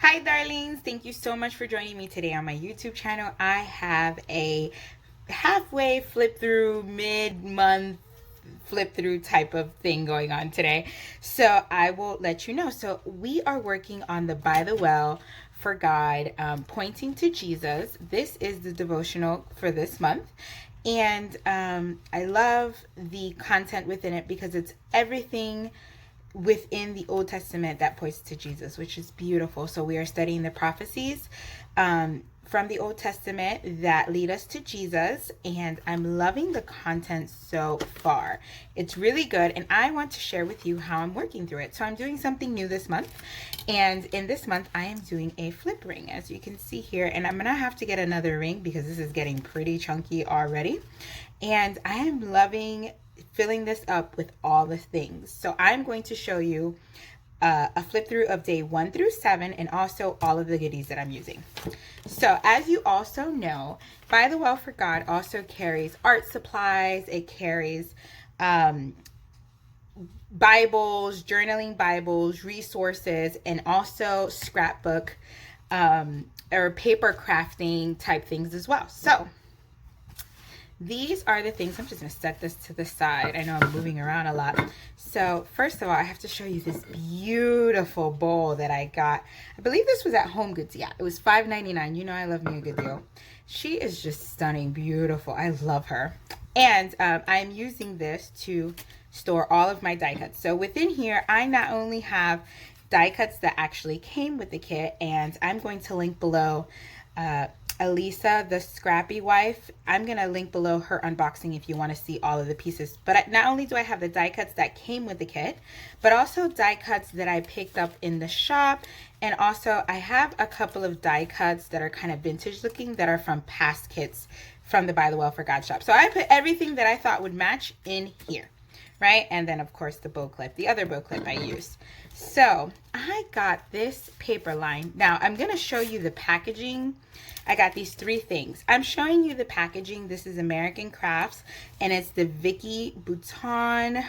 Hi darlings, thank you so much for joining me today on my YouTube channel. I have a halfway flip through, mid-month flip through type of thing going on today. So I will let you know. So we are working on the By the Well for God, pointing to Jesus. This is the devotional for this month. And I love the content within it because it's everything within the Old Testament that points to Jesus, which is beautiful. So we are studying the prophecies from the Old Testament that lead us to Jesus, and I'm loving the content so far. It's really good, and I want to share with you how I'm working through it. So I'm doing something new this month, and in this month I am doing a flip ring, as you can see here, and I'm gonna have to get another ring because this is getting pretty chunky already, and I am loving filling this up with all the things. So I'm going to show you a flip through of day 1 through 7 and also all of the goodies that I'm using. So as you also know, By the Well for God also carries art supplies. It carries Bibles, journaling Bibles, resources, and also scrapbook or paper crafting type things as well. So these are the things. I'm just going to set this to the side. I know I'm moving around a lot. So first of all, I have to show you this beautiful bowl that I got. I believe this was at Home Goods. Yeah, it was $5.99. You know I love me a good deal. She is just stunning, beautiful. I love her. And I'm using this to store all of my die cuts. So within here, I not only have die cuts that actually came with the kit, and I'm going to link below Elisa, the ScrappyWife. I'm going to link below her unboxing if you want to see all of the pieces. But not only do I have the die cuts that came with the kit, but also die cuts that I picked up in the shop. And also I have a couple of die cuts that are kind of vintage looking that are from past kits from the By the Well for God shop. So I put everything that I thought would match in here, right? And then of course the bow clip, the other bow clip I used. So I got this paper line. Now I'm going to show you the packaging. I got these 3 things. I'm showing you the packaging. This is American Crafts, and it's the Vicki Boutin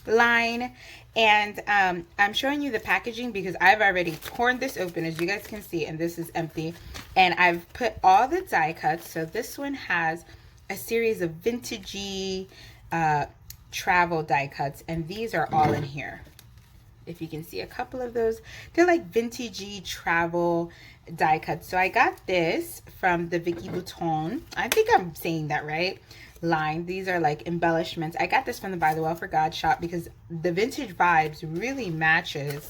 line. And I'm showing you the packaging because I've already torn this open, as you guys can see, and this is empty. And I've put all the die cuts. So this one has a series of vintagey travel die cuts, and these are all in here. If you can see a couple of those, they're like vintagey travel die cuts. So I got this from the Vicki Boutin. I think I'm saying that right. Line. These are like embellishments. I got this from the By the Well for God shop because the vintage vibes really matches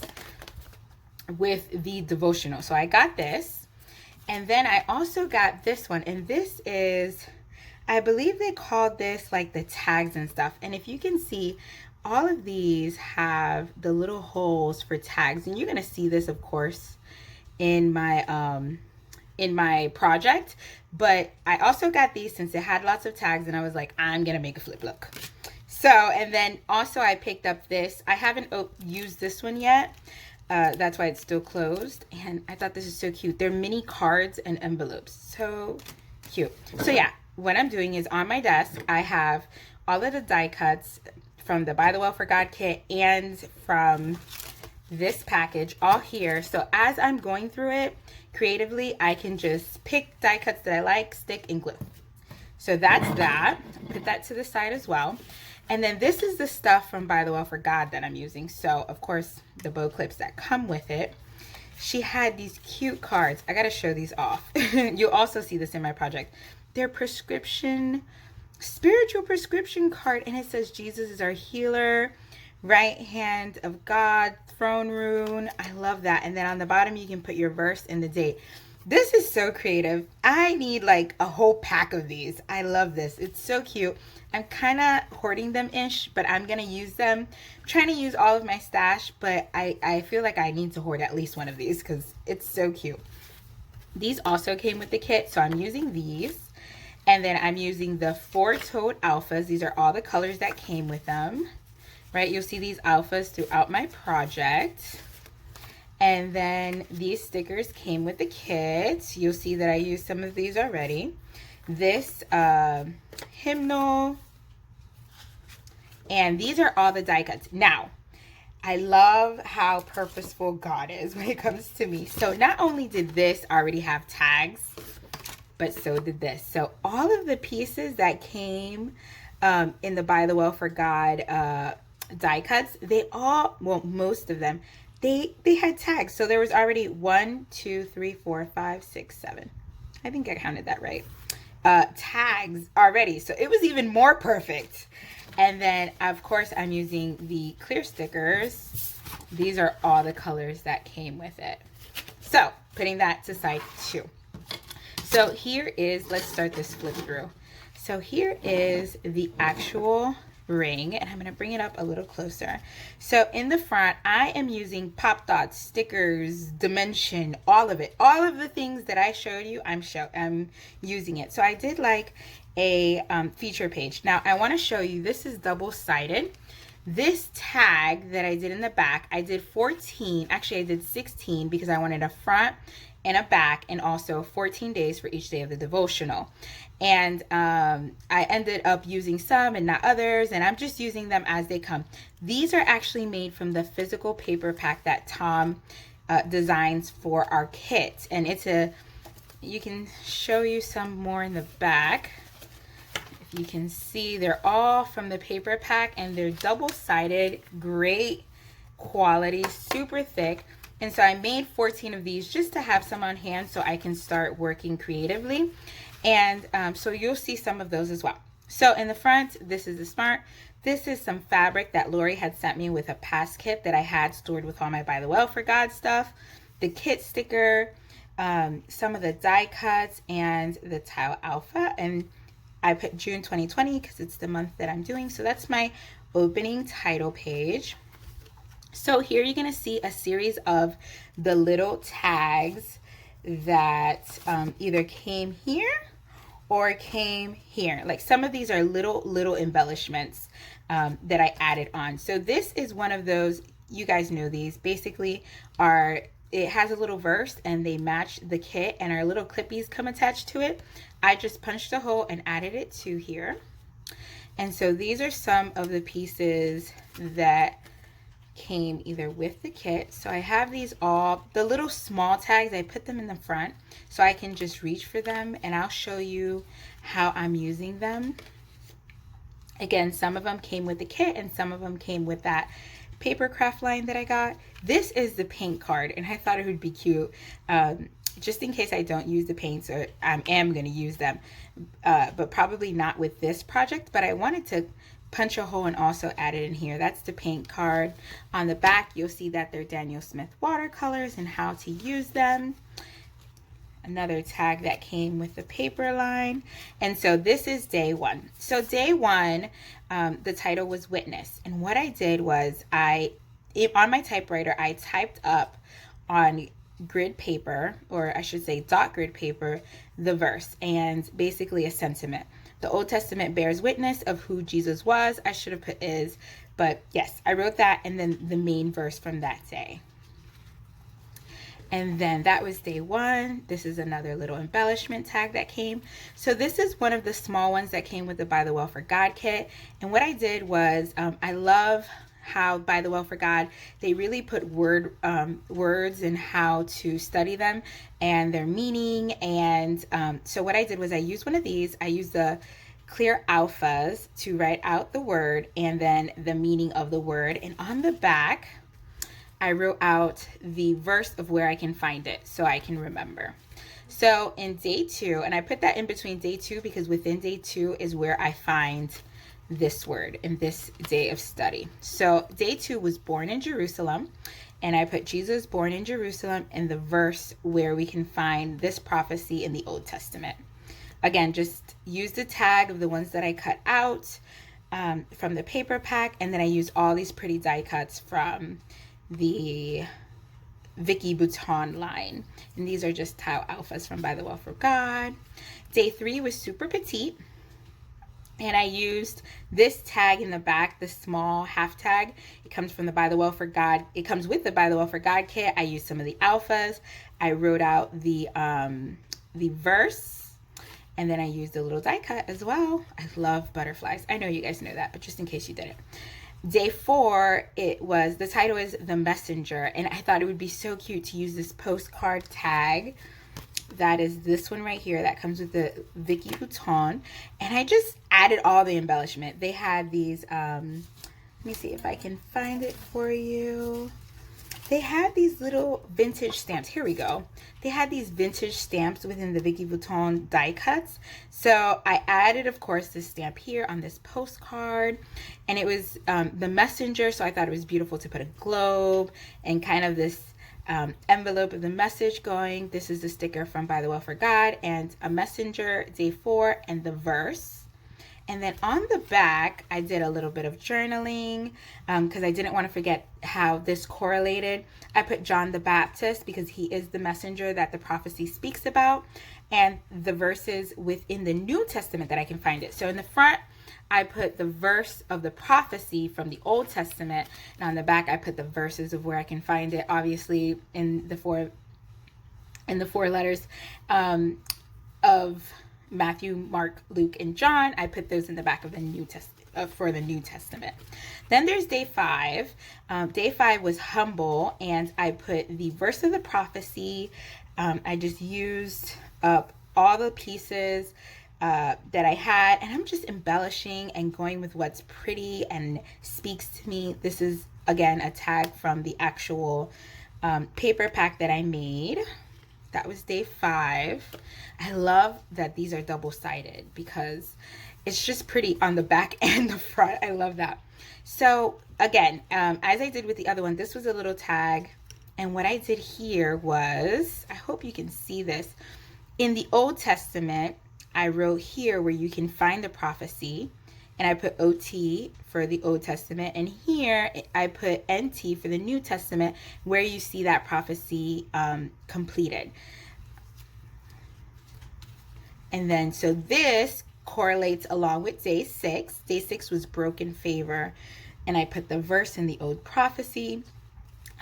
with the devotional. So I got this, and then I also got this one, and this is, I believe they called this like the tags and stuff. And if you can see, all of these have the little holes for tags, and you're gonna see this of course in my project. But I also got these since it had lots of tags, and I was like, I'm gonna make a flip look. So, and then also I picked up this. I haven't used this one yet. That's why it's still closed, and I thought this is so cute. They're mini cards and envelopes, so cute. So yeah, what I'm doing is on my desk I have all of the die cuts from the By the Well for God kit and from this package all here. So as I'm going through it creatively, I can just pick die cuts that I like, stick, and glue. So that's that. Put that to the side as well. And then this is the stuff from By the Well for God that I'm using. So of course the bow clips that come with it. She had these cute cards. I gotta show these off. You'll also see this in my project. They're spiritual prescription card, and it says Jesus is our healer, right hand of God, throne room. I love that. And then on the bottom you can put your verse and the date. This is so creative. I need like a whole pack of these. I love this. It's so cute. I'm kind of hoarding them ish, but I'm gonna use them. I'm trying to use all of my stash, but I feel like I need to hoard at least one of these because it's so cute. These also came with the kit, so I'm using these. And then I'm using the 4-toed alphas. These are all the colors that came with them, right? You'll see these alphas throughout my project. And then these stickers came with the kit. You'll see that I used some of these already. This hymnal. And these are all the die cuts. Now, I love how purposeful God is when it comes to me. So not only did this already have tags, but so did this. So all of the pieces that came in the By the Well for God die cuts, they all, well, most of them, they had tags. So there was already 1, 2, 3, 4, 5, 6, 7. I think I counted that right. Tags already. So it was even more perfect. And then, of course, I'm using the clear stickers. These are all the colors that came with it. So, putting that to side too. So here is, let's start this flip through. So here is the actual ring, and I'm going to bring it up a little closer. So in the front, I am using pop dots, stickers, dimension, all of it. All of the things that I showed you, I'm using it. So I did like a feature page. Now I want to show you, this is double-sided. This tag that I did in the back, I did 14, actually I did 16 because I wanted a front and a back, and also 14 days for each day of the devotional. And I ended up using some and not others, and I'm just using them as they come. These are actually made from the physical paper pack that Tom designs for our kit. And it's you can show you some more in the back. If you can see, they're all from the paper pack, and they're double-sided, great quality, super thick. And so I made 14 of these just to have some on hand so I can start working creatively. And so you'll see some of those as well. So in the front, this is the smart. This is some fabric that Lori had sent me with a past kit that I had stored with all my By the Well for God stuff. The kit sticker, some of the die cuts, and the Tile Alpha. And I put June 2020 because it's the month that I'm doing. So that's my opening title page. So here you're going to see a series of the little tags that either came here or came here. Like some of these are little embellishments that I added on. So this is one of those, you guys know these, basically it has a little verse and they match the kit, and our little clippies come attached to it. I just punched a hole and added it to here. And so these are some of the pieces that came either with the kit. So I have these all, the little small tags, I put them in the front so I can just reach for them, and I'll show you how I'm using them. Again, some of them came with the kit and some of them came with that paper craft line that I got. This is the paint card, and I thought it would be cute. Just in case I don't use the paints, or I am going to use them, but probably not with this project, but I wanted to punch a hole and also add it in here. That's the paint card. On the back, you'll see that they're Daniel Smith watercolors and how to use them. Another tag that came with the paper line. And so this is day one. So day one, the title was Witness. And what I did was on my typewriter, I typed up on grid paper, or I should say dot grid paper, the verse and basically a sentiment. The Old Testament bears witness of who Jesus was. I should have put is, but yes, I wrote that, and then the main verse from that day. And then that was day one. This is another little embellishment tag that came. So this is one of the small ones that came with the By the Well for God kit. And what I did was, I love how By the Well for God, they really put words and how to study them and their meaning. And so what I did was I used one of these. I used the clear alphas to write out the word and then the meaning of the word. And on the back, I wrote out the verse of where I can find it so I can remember. So in day two, and I put that in between day two because within day two is where I find this word in this day of study. So day two was born in Jerusalem, and I put Jesus born in Jerusalem in the verse where we can find this prophecy in the Old Testament. Again, just use the tag of the ones that I cut out from the paper pack, and then I used all these pretty die cuts from the Vicki Boutin line. And these are just Tile Alphas from By the Well for God. Day three was super petite. And I used this tag in the back, the small half tag. It comes from the By the Well for God. It comes with the By the Well for God kit. I used some of the alphas. I wrote out the verse, and then I used a little die cut as well. I love butterflies. I know you guys know that, but just in case you didn't. Day 4, the title is The Messenger, and I thought it would be so cute to use this postcard tag. That is this one right here that comes with the Vicki Boutin, and I just added all the embellishment. They had these, let me see if I can find it for you. They had these little vintage stamps. Here we go. They had these vintage stamps within the Vicki Boutin die cuts. So I added, of course, this stamp here on this postcard. And it was the messenger. So I thought it was beautiful to put a globe and kind of this envelope of the message going. This is the sticker from By the Well for God, and a messenger, day 4, and the verse. And then on the back, I did a little bit of journaling because I didn't want to forget how this correlated. I put John the Baptist because he is the messenger that the prophecy speaks about, and the verses within the New Testament that I can find it. So in the front, I put the verse of the prophecy from the Old Testament, and on the back, I put the verses of where I can find it, obviously in the four letters of Matthew, Mark, Luke, and John. I put those in the back of the New Testament for the New Testament. Then there's day 5. Day 5 was humble, and I put the verse of the prophecy. I just used up all the pieces that I had, and I'm just embellishing and going with what's pretty and speaks to me. This is, again, a tag from the actual paper pack that I made. That was day 5. I love that these are double-sided because it's just pretty on the back and the front. I love that. So again, as I did with the other one, this was a little tag. And what I did here was, I hope you can see this. In the Old Testament, I wrote here where you can find the prophecy. And I put OT for the Old Testament. And here I put NT for the New Testament, where you see that prophecy completed. And then, so this correlates along with day 6. Day 6 was broken favor. And I put the verse in the old prophecy.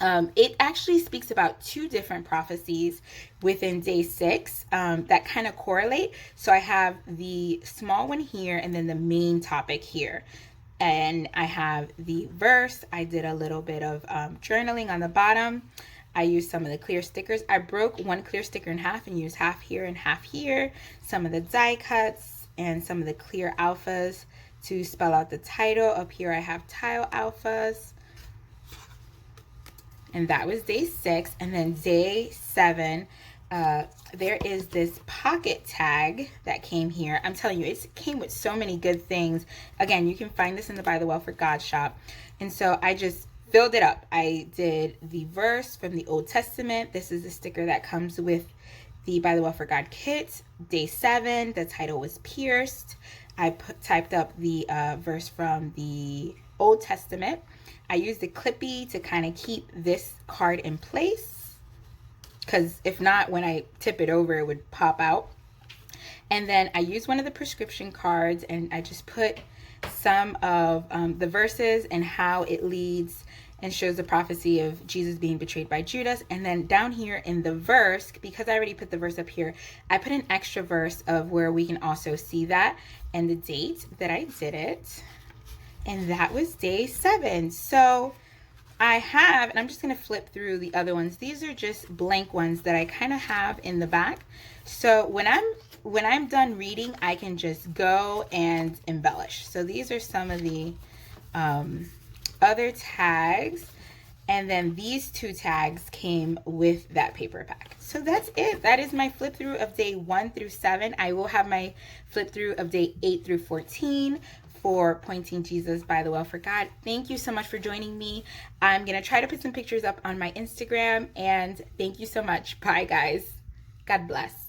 It actually speaks about 2 different prophecies within day 6 that kind of correlate. So I have the small one here and then the main topic here. And I have the verse. I did a little bit of journaling on the bottom. I used some of the clear stickers. I broke one clear sticker in half and used half here and half here. Some of the die cuts and some of the clear alphas to spell out the title. Up here I have tile alphas. And that was day 6. And then day 7, there is this pocket tag that came here. I'm telling you, it came with so many good things. Again, you can find this in the By the Well for God shop. And so I just filled it up. I did the verse from the Old Testament. This is the sticker that comes with the By the Well for God kit. Day 7, the title was Pierced. I typed up the verse from the Old Testament. I used the clippy to kind of keep this card in place, because if not, when I tip it over, it would pop out. And then I used one of the prescription cards, and I just put some of the verses and how it leads and shows the prophecy of Jesus being betrayed by Judas. And then down here in the verse, because I already put the verse up here, I put an extra verse of where we can also see that and the date that I did it. And that was day 7. So I have, and I'm just going to flip through the other ones. These are just blank ones that I kind of have in the back. So when I'm done reading, I can just go and embellish. So these are some of the other tags. And then these 2 tags came with that paper pack. So that's it. That is my flip through of day 1 through 7. I will have my flip through of day 8 through 14. For Pointing Jesus by the Well for God. Thank you so much for joining me. I'm going to try to put some pictures up on my Instagram, and thank you so much. Bye, guys. God bless.